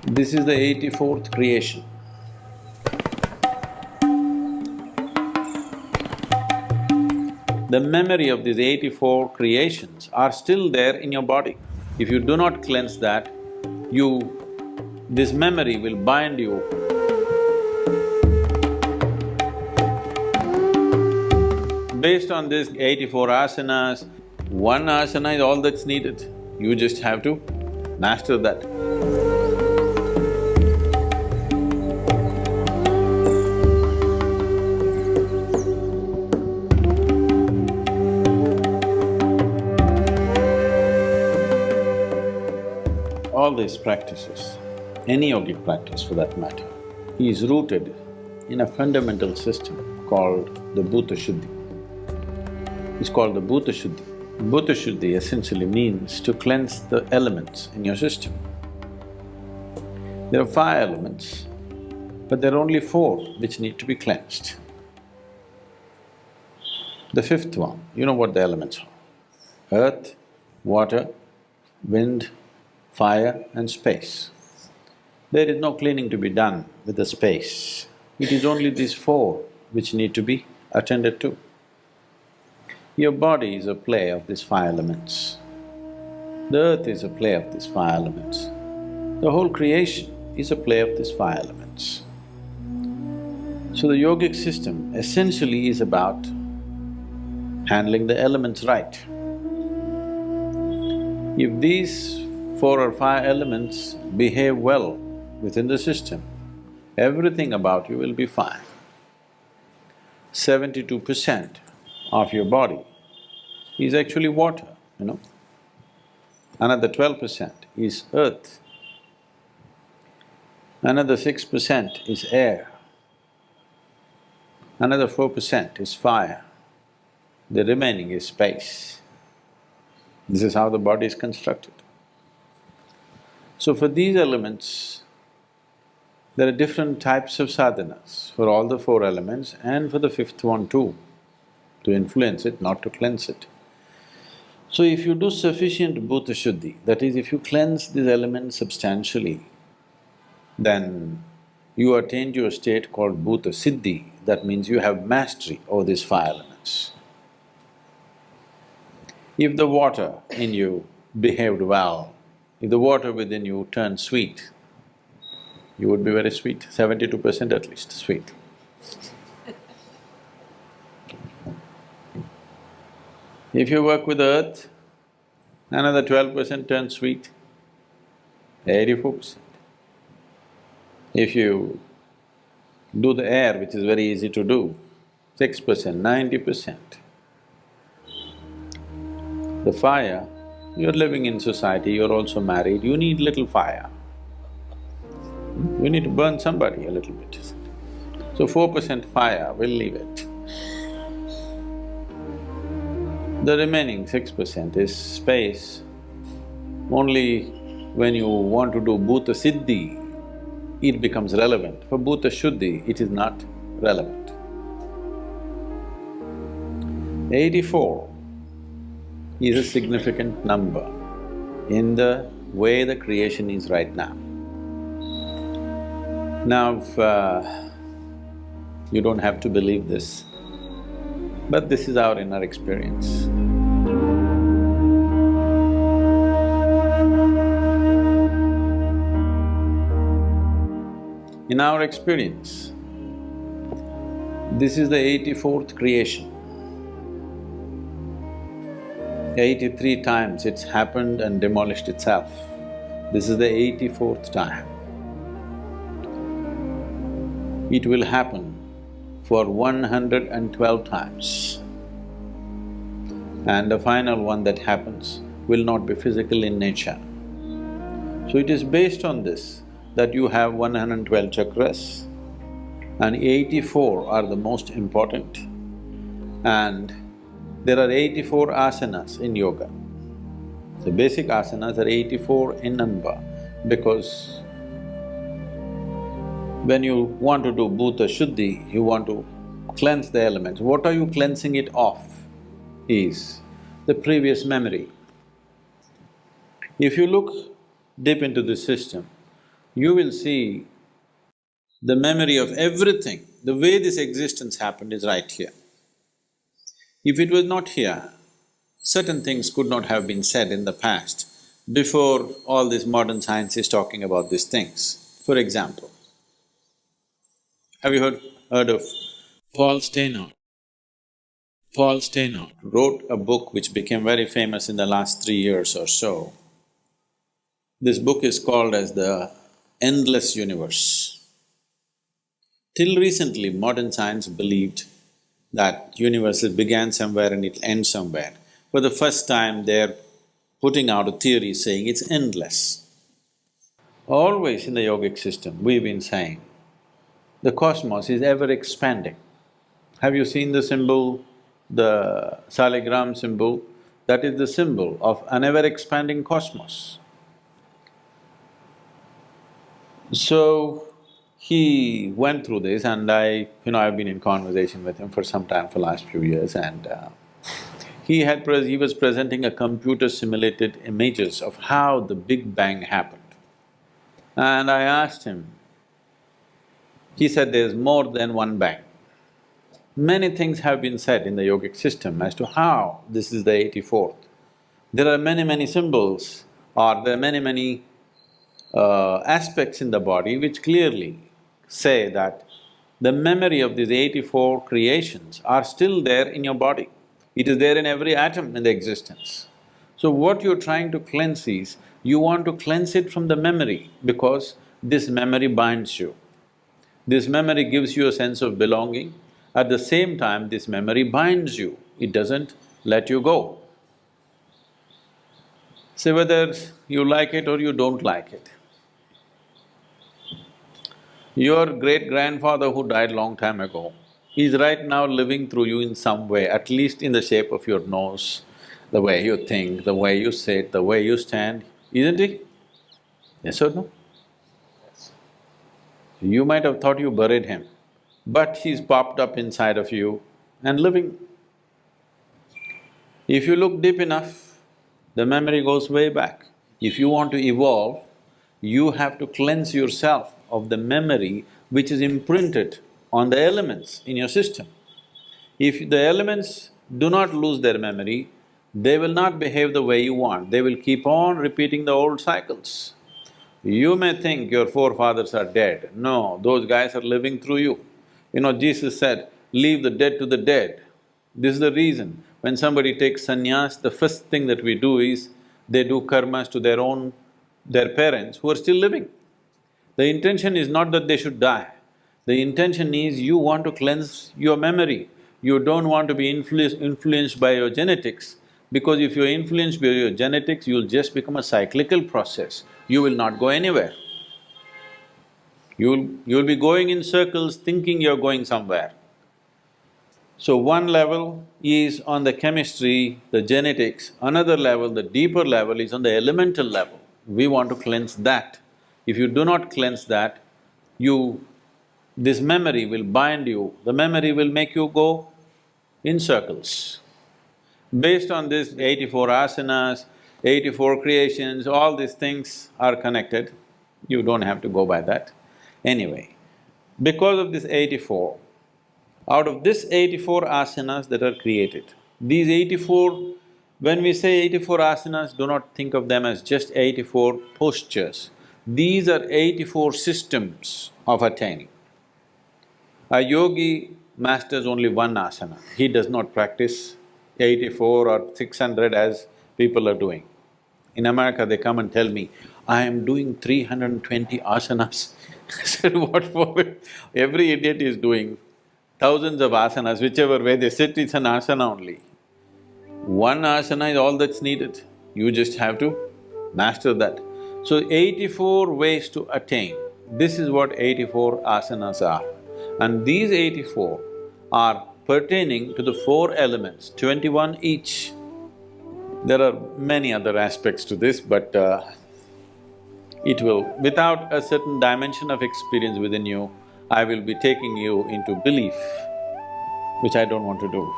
This is the 84th creation. The memory of these 84 creations are still there in your body. If you do not cleanse that, this memory will bind you. Based on this 84 asanas, one asana is all that's needed. You just have to master that. All these practices, any yogic practice for that matter, is rooted in a fundamental system called the Bhuta Shuddhi. It's called the Bhuta Shuddhi. Bhuta Shuddhi essentially means to cleanse the elements in your system. There are 5 elements, but there are only 4 which need to be cleansed. The 5th one, you know what the elements are: earth, water, wind, fire and space. There is no cleaning to be done with the space. It is only these 4 which need to be attended to. Your body is a play of these 5 elements. The earth is a play of these 5 elements. The whole creation is a play of these 5 elements. So the yogic system essentially is about handling the elements right. If these 4 or 5 elements behave well within the system, everything about you will be fine. 72% of your body is actually water, you know. Another 12% is earth. Another 6% is air. Another 4% is fire. The remaining is space. This is how the body is constructed. So for these elements, there are different types of sadhanas for all the 4 elements and for the 5th one too, to influence it, not to cleanse it. So if you do sufficient Bhuta Shuddhi, that is, if you cleanse these elements substantially, then you attain to a state called Bhuta Siddhi, that means you have mastery over these 5 elements. If the water in you behaved well, if the water within you turned sweet, you would be very sweet, 72% at least sweet. If you work with earth, another 12% turns sweet, 84%. If you do the air, which is very easy to do, 6%, 90%. The fire, you're living in society, you're also married, you need little fire. You need to burn somebody a little bit. So 4% fire, we'll leave it. The remaining 6% is space. Only when you want to do Bhuta Siddhi, it becomes relevant. For Bhuta Shuddhi, it is not relevant. 84 is a significant number in the way the creation is right now. Now, you don't have to believe this, but this is our inner experience. In our experience, this is the 84th creation. 83 times it's happened and demolished itself. This is the 84th time. It will happen for 112 times. And the final one that happens will not be physical in nature. So it is based on this that you have 112 chakras and 84 are the most important. And there are 84 asanas in yoga. The basic asanas are 84 in number because when you want to do Bhuta Shuddhi, you want to cleanse the elements. What are you cleansing it of is the previous memory. If you look deep into this system, you will see the memory of everything. The way this existence happened is right here. If it was not here, certain things could not have been said in the past before all this modern science is talking about these things. For example, have you heard of Paul Steinhardt? Paul Steinhardt wrote a book which became very famous in the last 3 years or so. This book is called as the Endless Universe. Till recently, modern science believed that universe began somewhere and it'll end somewhere. For the first time, they're putting out a theory saying it's endless. Always in the yogic system, we've been saying, the cosmos is ever expanding. Have you seen the symbol, the saligram symbol? That is the symbol of an ever-expanding cosmos. So, he went through this and I've been in conversation with him for some time, for last few years, and he was presenting a computer-simulated images of how the Big Bang happened. And I asked him, he said there's more than one bang. Many things have been said in the yogic system as to how this is the 84th. There are many symbols, or there are many aspects in the body which clearly say that the memory of these 84 creations are still there in your body. It is there in every atom in the existence. So what you're trying to cleanse is, you want to cleanse it from the memory because this memory binds you. This memory gives you a sense of belonging. At the same time, this memory binds you, it doesn't let you go. Say whether you like it or you don't like it. Your great-grandfather who died long time ago is right now living through you in some way, at least in the shape of your nose, the way you think, the way you sit, the way you stand, isn't he? Yes or no? You might have thought you buried him, but he's popped up inside of you and living. If you look deep enough, the memory goes way back. If you want to evolve, you have to cleanse yourself of the memory which is imprinted on the elements in your system. If the elements do not lose their memory, they will not behave the way you want, they will keep on repeating the old cycles. You may think your forefathers are dead, no, those guys are living through you. Jesus said, leave the dead to the dead. This is the reason, when somebody takes sannyas, the first thing that we do is, they do karmas to their parents who are still living. The intention is not that they should die, the intention is you want to cleanse your memory. You don't want to be influenced by your genetics, because if you're influenced by your genetics, you'll just become a cyclical process, you will not go anywhere. You'll be going in circles thinking you're going somewhere. So one level is on the chemistry, the genetics, another level, the deeper level is on the elemental level. We want to cleanse that. If you do not cleanse that, this memory will bind you, the memory will make you go in circles. Based on this 84 asanas, 84 creations, all these things are connected, you don't have to go by that. Anyway, because of this 84, out of this 84 asanas that are created, these 84, when we say 84 asanas, do not think of them as just 84 postures. These are 84 systems of attaining. A yogi masters only one asana, he does not practice 84 or 600 as people are doing. In America, they come and tell me, I am doing 320 asanas. I said, what for? Every idiot is doing thousands of asanas, whichever way they sit, it's an asana only. One asana is all that's needed, you just have to master that. So 84 ways to attain, this is what 84 asanas are. And these 84 are pertaining to the 4 elements, 21 each. There are many other aspects to this, but it will… without a certain dimension of experience within you, I will be taking you into belief, which I don't want to do.